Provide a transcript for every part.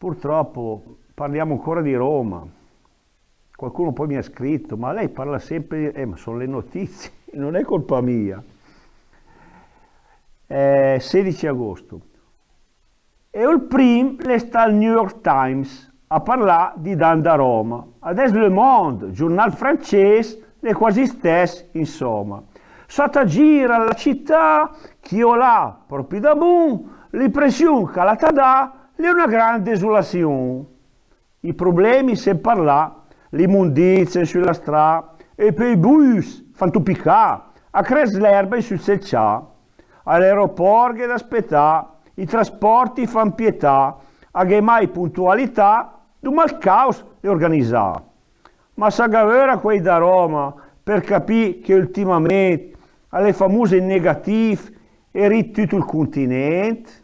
Purtroppo parliamo ancora di Roma. Qualcuno poi mi ha scritto, ma lei parla sempre di... ma sono le notizie, non è colpa mia. 16 agosto. E il prim sta al New York Times a parlare di Dan da Roma. Adesso Le Monde, giornale francese, è quasi stesso, insomma. Sotto gira la città, chi ho là, proprio da buon, l'impressione che la tada è una grande desolazione. I problemi se parla, l'immondizia sulla strada, e poi i bus fanno piccare, a crescere l'erba sul selcià, all'aeroporto che da aspettare, i trasporti fanno pietà, a che mai puntualità, ma il caos è organizzato. Ma sa gavera quei da Roma per capire che ultimamente alle famose negative è tutto il continente.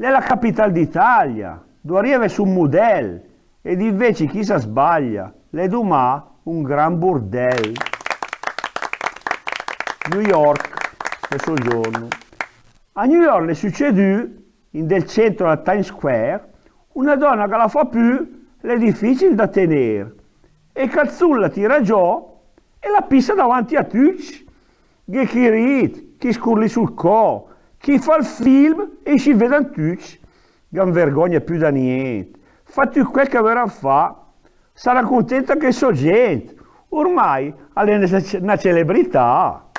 Lei è la capitale d'Italia, dove arriva su un modello, ed invece chi si sbaglia, le domà un gran bordello. New York, questo giorno. A New York è succeduto, del centro alla Times Square, una donna che la fa più, è difficile da tenere, e calzulla tira giù e la pissa davanti a tutti. Che chi ride, chi scurli sul co, chi fa il film e ci vedono tutti. Non vergogna più da niente. Fa tutto quel che verrà fa, sarà contenta che so gente. Ormai è una celebrità.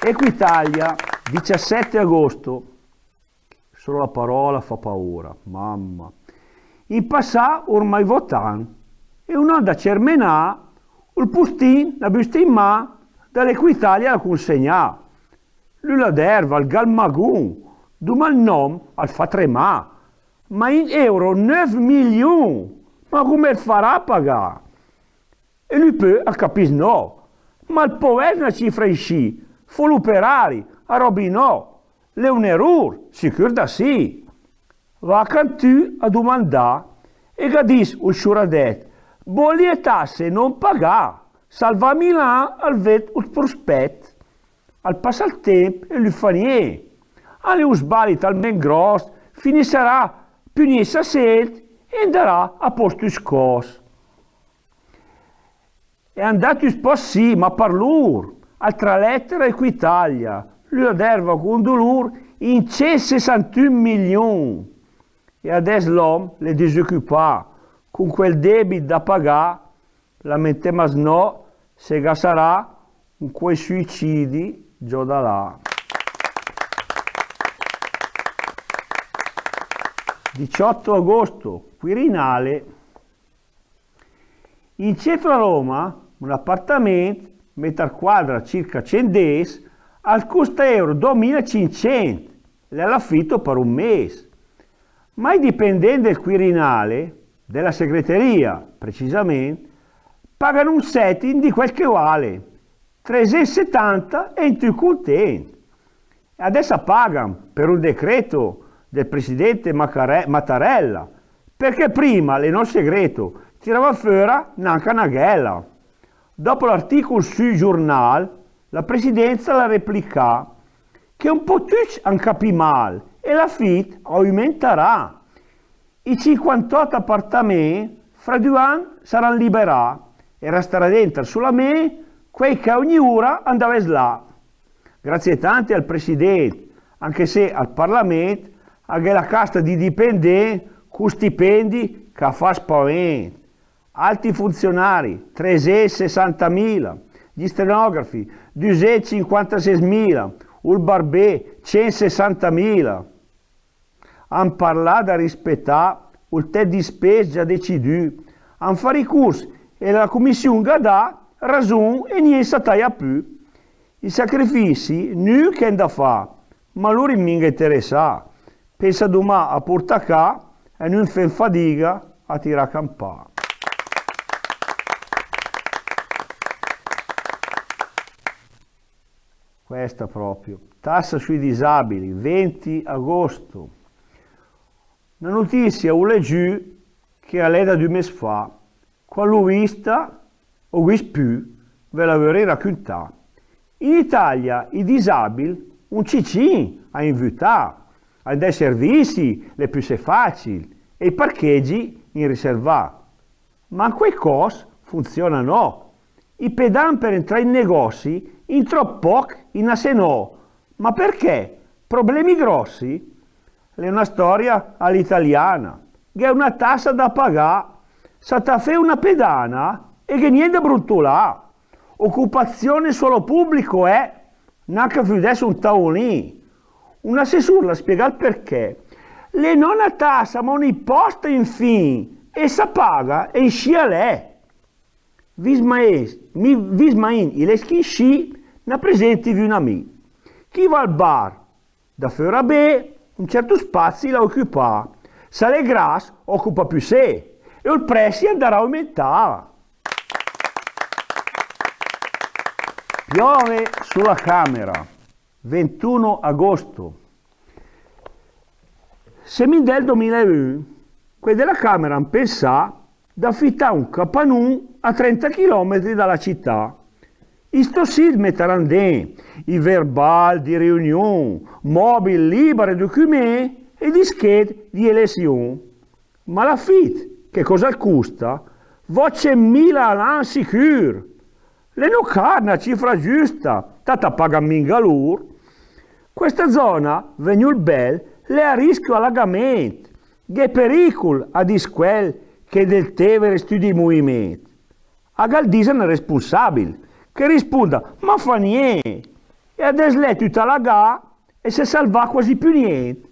Equitalia, 17 agosto. Solo la parola fa paura, mamma. In passato ormai votan e un'onda cermenà, il pustin, la busta in mano, dall'Equitalia la consegna. Lui la derva, il galmagun, duma il nome, al fa tremà. Ma in euro 9 milioni, ma come farà a pagare? E lui poi a capire no, ma il povero è una cifra in sci, fu l'operari, a robi no. È un errore, sicuro da sì. Va tu a domandare e gadis il sciuradet, bolli e tasse non pagà, salva Milano al vet il prospetto. Al passa il tempo e lui fa niente. Alle un sbagli talmente grosso, finirà punirsi a sed e andrà a posto scos. È andato un po' sì, ma per loro, altra lettera Equitalia. Lui aderva con dolore in 61 milioni. E adesso l'uomo le disoccupa con quel debito da pagare, la mettiamo no, se sarà con quei suicidi già da là. 18 agosto, Quirinale. In centro a Roma, un appartamento, metà quadra circa 100 al costa euro 2500, l'affitto per un mese. Ma i dipendenti del Quirinale, della segreteria precisamente, pagano un setting di quel che vale, 370 e in tu contenti. Adesso pagano per un decreto del presidente Mattarella, perché prima, le non segreto, tirava fuori neanche una ghella. Dopo l'articolo sul giornale, la presidenza la replica che un po' tutti hanno capito male e l'affitto aumenterà. I 58 appartamenti fra 2 anni saranno liberati e resterà dentro sulla me quei che ogni ora andava là. Grazie tanti al presidente, anche se al Parlamento anche la casta di dipendenti con stipendi che fa spavento. Alti funzionari, 360.000, gli stenografi, 256.000, il barbè, 160.000. Han parlato da rispettare il tetto di spesa già deciduto, han fatto ricorso e la commissione Gadà ragione e niente si taglia più. I sacrifici non che da fare, ma loro non mi interessa. Pensa domani a portare qua e non fa fatica a tirare a campare. Questa proprio. Tassa sui disabili, 20 agosto. Una notizia ho leggiù che a lei da 2 mesi fa, quando l'ho vista, ho visto più, ve la vorrei raccontare. In Italia i disabili un CC a invitare. dei servizi le più facili e i parcheggi in riserva. Ma quei cose funzionano. I pedani per entrare in negozi in troppo poco in no. Ma perché? Problemi grossi? È una storia all'italiana, che è una tassa da pagare. Se ti fai una pedana e che niente bruttolà. Occupazione solo pubblico è, neanche più adesso un tavolino. Un assessore la spiega il perché. Le non a tassa, ma un imposta infine, e sa paga e scia lei. Vismain i leschi sci, ne presenti una mi. Chi va al bar? Da fuori a be, un certo spazio la occupa. Se le gras occupa più sé e il prezzo andrà a aumentare. Piove sulla Camera, 21 agosto. Semindel 2001, quelli della Camera hanno pensato di affittare un capanun a 30 km dalla città. Isto sì metteranno dentro i verbali di riunione, mobili liberi, documenti e dischette di elezione. Ma l'affitto, che cosa costa? Voce 1000 all'anno sicuro. Le non ha una cifra giusta, tata paga mingalur. Questa zona, venul bel, le a rischio allagamento, che pericolo a disquel che del Tevere studi movimento. A Galdisa è responsabile, che risponda, ma fa niente, e adesso lei tutta la ga e si salva quasi più niente.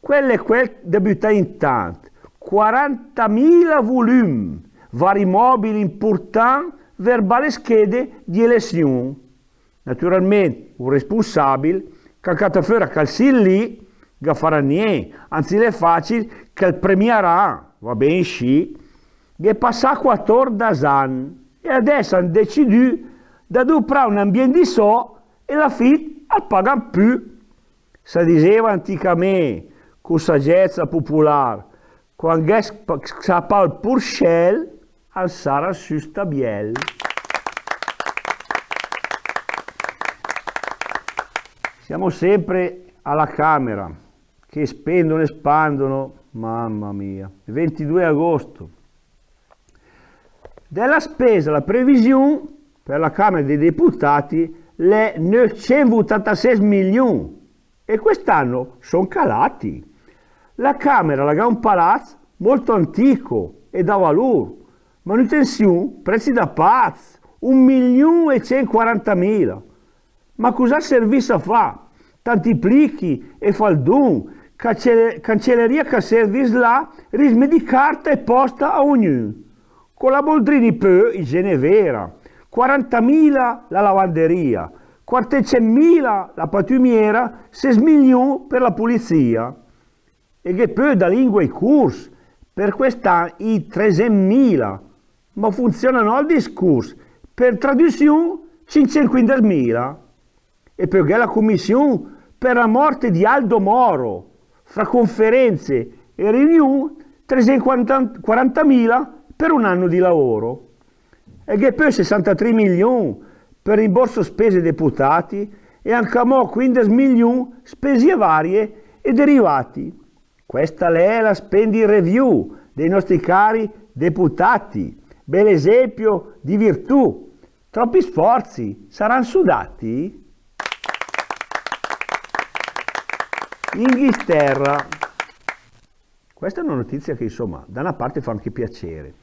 Quello è quel debutta intanto, 40.000 volumi, vari mobili importanti, verbali schede di elezione. Naturalmente, un responsabile, che ha fuori a calzare lì, che farà niente, anzi è facile che il premierà, va bene sì, che passa 14 anni e adesso hanno deciso di comprare un ambiente di so e la FIT al pagano più. Si diceva anticamente, con saggezza popolare, quando scappa il Purcell, al sarà su stabiel. Siamo sempre alla Camera, che spendono e espandono, mamma mia. 22 agosto. Della spesa, la previsione per la Camera dei Deputati è 986 milioni e quest'anno sono calati. La Camera ha un palazzo molto antico e da valore, manutenzione, prezzi da pazzo, 1.140.000. Ma cosa servisse a fare? Tanti plichi e faldun, cancelleria che serve là, risme di carta e posta a ognuno. Con la Boldrini poi, igiene vera, 40.000 la lavanderia, 400.000 la pattumiera, 6 milioni per la pulizia. E che poi da lingua i corsi, per quest'anno i 300.000, ma funzionano il discorso, per traduzione 515.000. E poi la commissione per la morte di Aldo Moro, fra conferenze e riunioni, 340.000 per un anno di lavoro. E che poi 63 milioni per rimborso spese deputati e anche a mo' 15 milioni spese varie e derivati. Questa è la spending review dei nostri cari deputati, bel esempio di virtù. Troppi sforzi saranno sudati? Inghilterra. Questa è una notizia che insomma da una parte fa anche piacere.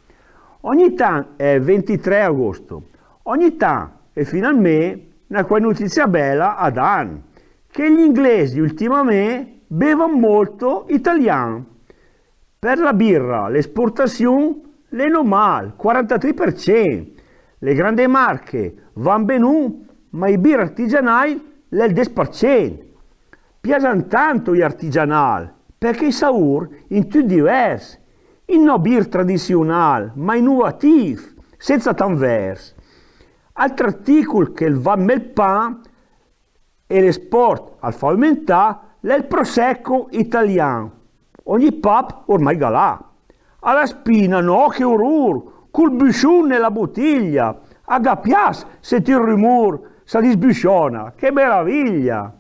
Ogni tanto è 23 agosto, ogni tanto e finalmente una notizia bella ad anni, che gli inglesi ultimamente bevono molto italiano. Per la birra l'esportazione è normale, 43%, le grandi marche vanno bene, ma i birre artigianali è il 10%. Piacciono tanto gli artigianali, perché i sapori in tutti diversi. Il no bir tradizionale, ma innovativo, senza tanvers. Altro articolo che va nel pan e l'esport al falmentà è il prosecco italiano. Ogni pub ormai galà. Alla spina, no, che orrore, col buscione nella bottiglia. A gappias senti il rumore, si disbusciona, che meraviglia!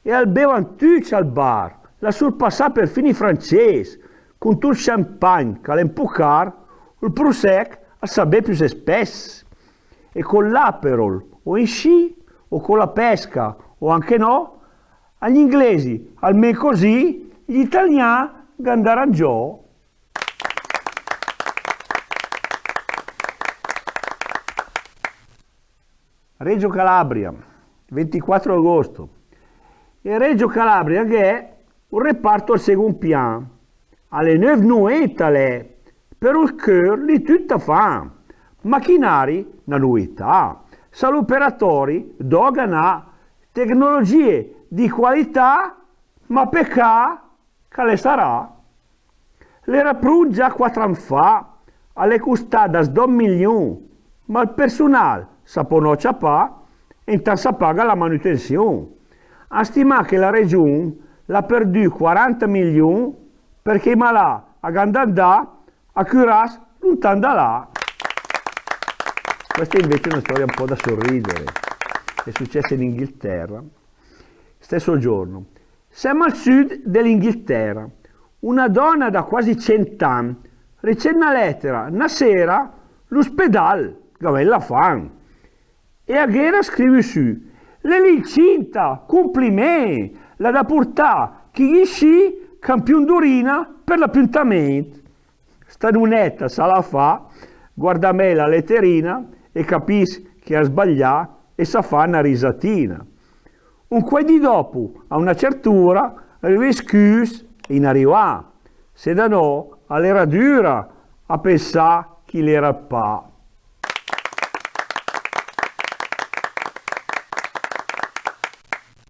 e al bevan tutti al bar, la surpassà perfino i francesi, con tutto il champagne che l'empucar, il prosec a saber più spess, e con l'aperol, o in sci, o con la pesca, o anche no, agli inglesi, almeno così, gli italiani andaranno giù. Reggio Calabria, 24 agosto. E Reggio Calabria che è un reparto al secondo piano, alle 9 per il cœur di tutta fa. Macchinari, una novità, saloperatori, dogana, tecnologie di qualità, ma pecca che le sarà. L'era pronta già 4 anni fa, alle costata 2 milioni, ma il personale saponoccia pa e intanto si paga la manutenzione. A stimare che la regione l'ha perduto 40 milioni perché i malati a Gandandà a curarsi lontano da là. Questa invece è una storia un po' da sorridere. È successa in Inghilterra. Stesso giorno. Siamo al sud dell'Inghilterra. Una donna da quasi 100 anni riceve una lettera, una sera, l'ospedale, dove la fan. E a Ghera scrive su, le l'incinta, complimenti, la da portare, chi gli sci, campione d'urina per l'appuntamento. Sta lunetta sa la fa, guarda me la letterina e capisce che ha sbagliato e sa fa una risatina. Un qua di dopo, a una certura, arriva scus in arriva. Se da no, all'era dura a pensare chi l'era pa.